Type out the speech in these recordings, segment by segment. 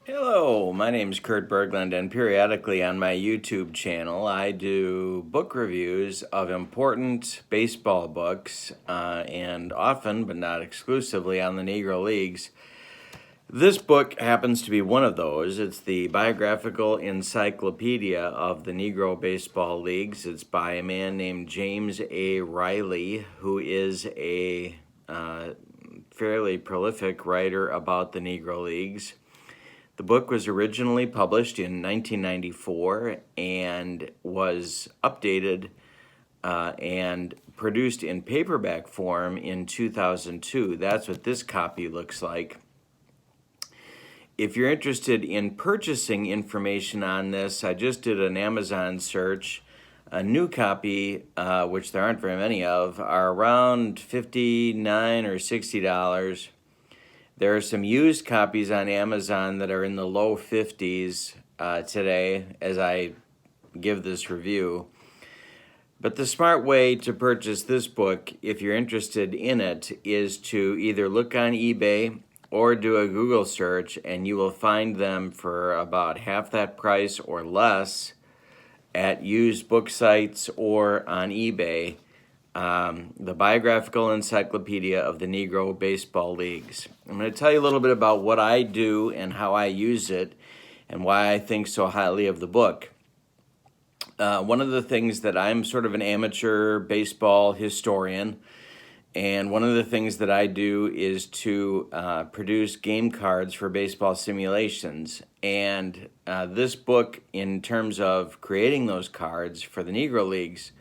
Hello, my name is Kurt Berglund, and periodically on my YouTube channel, I do book reviews of important baseball books, and often, but not exclusively, on the Negro Leagues. This book happens to be one of those. It's the Biographical Encyclopedia of the Negro Baseball Leagues. It's by a man named James A. Riley, who is a fairly prolific writer about the Negro Leagues. The book was originally published in 1994 and was updated and produced in paperback form in 2002. That's what this copy looks like. If you're interested in purchasing information on this, I just did an Amazon search. A new copy, which there aren't very many of, are around $59 or $60. There are some used copies on Amazon that are in the low 50s today as I give this review. But the smart way to purchase this book, if you're interested in it, is to either look on eBay or do a Google search, and you will find them for about half that price or less at used book sites or on eBay. The Biographical Encyclopedia of the Negro Baseball Leagues. I'm going to tell you a little bit about what I do and how I use it and why I think so highly of the book. One of the things that I'm sort of an amateur baseball historian, and one of the things that I do is to produce game cards for baseball simulations. And this book, in terms of creating those cards for the Negro Leagues,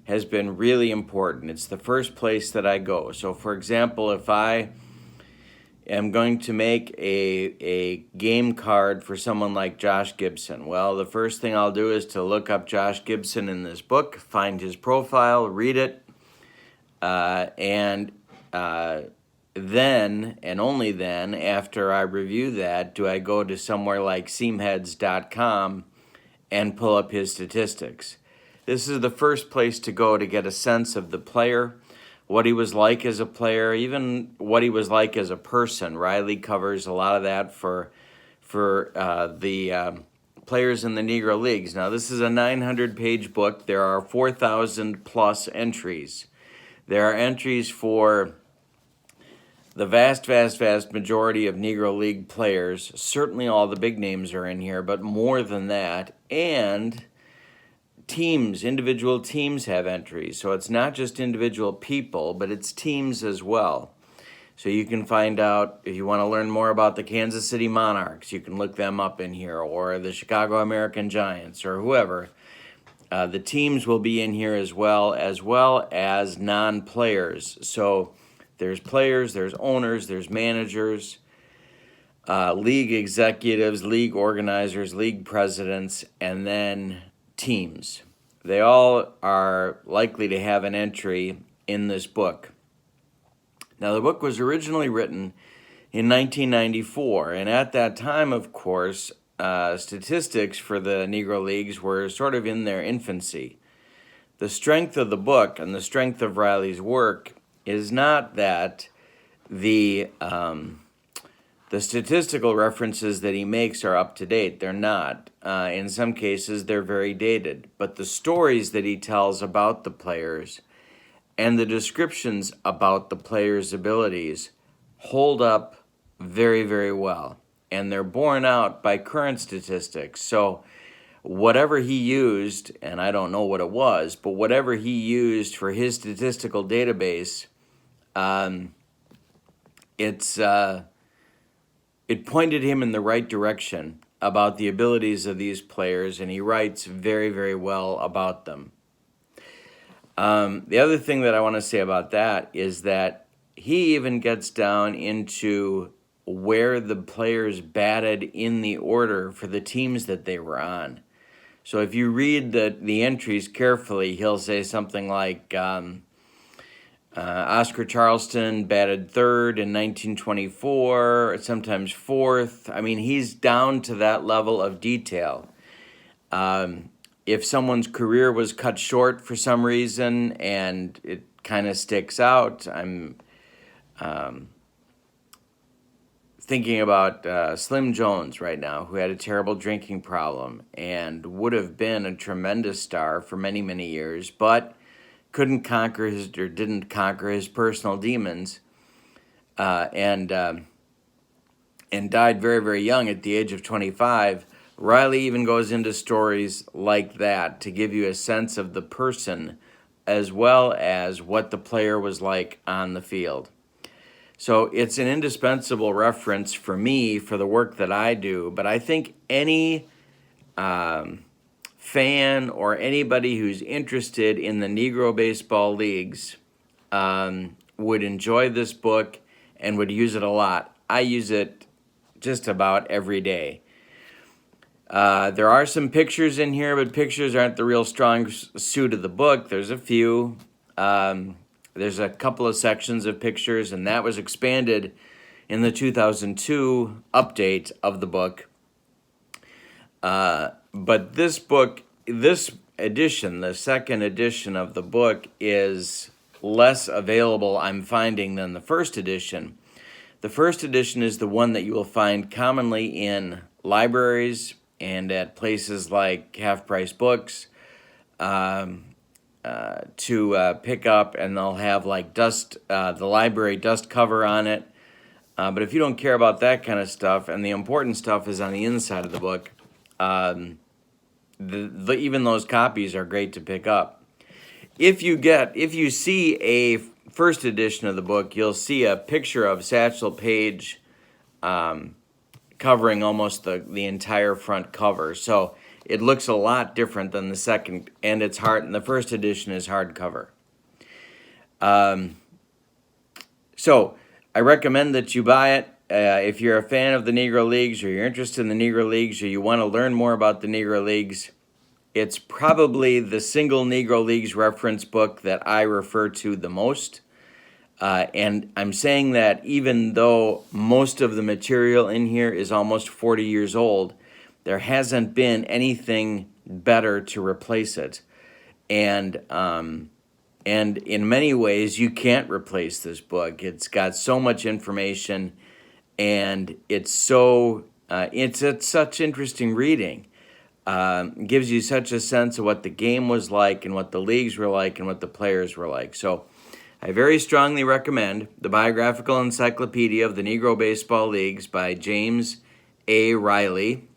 has been really important. It's the first place that I go. So, for example, if I am going to make a game card for someone like Josh Gibson, well, the first thing I'll do is to look up Josh Gibson in this book, find his profile, read it, and then, and only then, after I review that, do I go to somewhere like seamheads.com and pull up his statistics. This is the first place to go to get a sense of the player, what he was like as a player, even what he was like as a person. Riley covers a lot of that for the players in the Negro Leagues. Now, this is a 900-page book. There are 4,000 plus entries. There are entries for the vast majority of Negro League players. Certainly all the big names are in here, but more than that. And teams, individual teams have entries. So it's not just individual people, but it's teams as well. So you can find out, if you want to learn more about the Kansas City Monarchs, you can look them up in here, or the Chicago American Giants, or whoever. The teams will be in here as well as non-players. So there's players, there's owners, there's managers, league executives, league organizers, league presidents, and then teams. They all are likely to have an entry in this book. Now, the book was originally written in 1994, and at that time, of course, statistics for the Negro Leagues were sort of in their infancy. The strength of the book and the strength of Riley's work is not that the statistical references that he makes are up to date. They're not. In some cases, they're very dated. But the stories that he tells about the players and the descriptions about the players' abilities hold up very, very well. And they're borne out by current statistics. So whatever he used, and I don't know what it was, but whatever he used for his statistical database, it pointed him in the right direction about the abilities of these players, and he writes very, very well about them. The other thing that I want to say about that is that he even gets down into where the players batted in the order for the teams that they were on. So if you read the entries carefully, he'll say something like, Oscar Charleston batted third in 1924, sometimes fourth. I mean, he's down to that level of detail. If someone's career was cut short for some reason and it kind of sticks out, I'm thinking about Slim Jones right now, who had a terrible drinking problem and would have been a tremendous star for many, many years, but couldn't conquer his, or didn't conquer his personal demons, and died very, very young at the age of 25. Riley even goes into stories like that to give you a sense of the person as well as what the player was like on the field. So it's an indispensable reference for me for the work that I do, but I think any fan or anybody who's interested in the Negro baseball leagues would enjoy this book and would use it a lot. I use it just about every day. There are some pictures in here, but pictures aren't the real strong suit of the book. There's a few. There's a couple of sections of pictures, and that was expanded in the 2002 update of the book. But this book, this edition, the second edition of the book, is less available, I'm finding, than the first edition. The first edition is the one that you will find commonly in libraries and at places like Half Price Books to pick up, and they'll have like the library dust cover on it. But if you don't care about that kind of stuff, and the important stuff is on the inside of the book, even those copies are great to pick up. If you see a first edition of the book, you'll see a picture of Satchel Paige covering almost the entire front cover. So it looks a lot different than the second, and the first edition is hardcover. So I recommend that you buy it. If you're a fan of the Negro Leagues, or you're interested in the Negro Leagues, or you want to learn more about the Negro Leagues, it's probably the single Negro Leagues reference book that I refer to the most. And I'm saying that even though most of the material in here is almost 40 years old, there hasn't been anything better to replace it. And in many ways, you can't replace this book. It's got so much information, and it's such interesting reading. Gives you such a sense of what the game was like, and what the leagues were like, and what the players were like. So I very strongly recommend the Biographical Encyclopedia of the Negro Baseball Leagues by James A. Riley.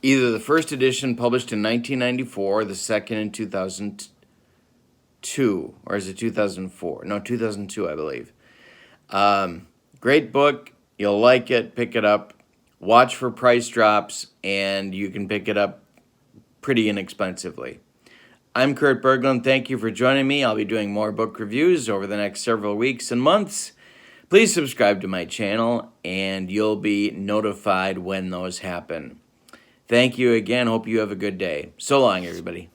Either the first edition, published in 1994, or the second in 2002, or is it 2004? No, 2002, I believe. Great book. You'll like it. Pick it up. Watch for price drops, and you can pick it up pretty inexpensively. I'm Kurt Berglund. Thank you for joining me. I'll be doing more book reviews over the next several weeks and months. Please subscribe to my channel, and you'll be notified when those happen. Thank you again. Hope you have a good day. So long, everybody.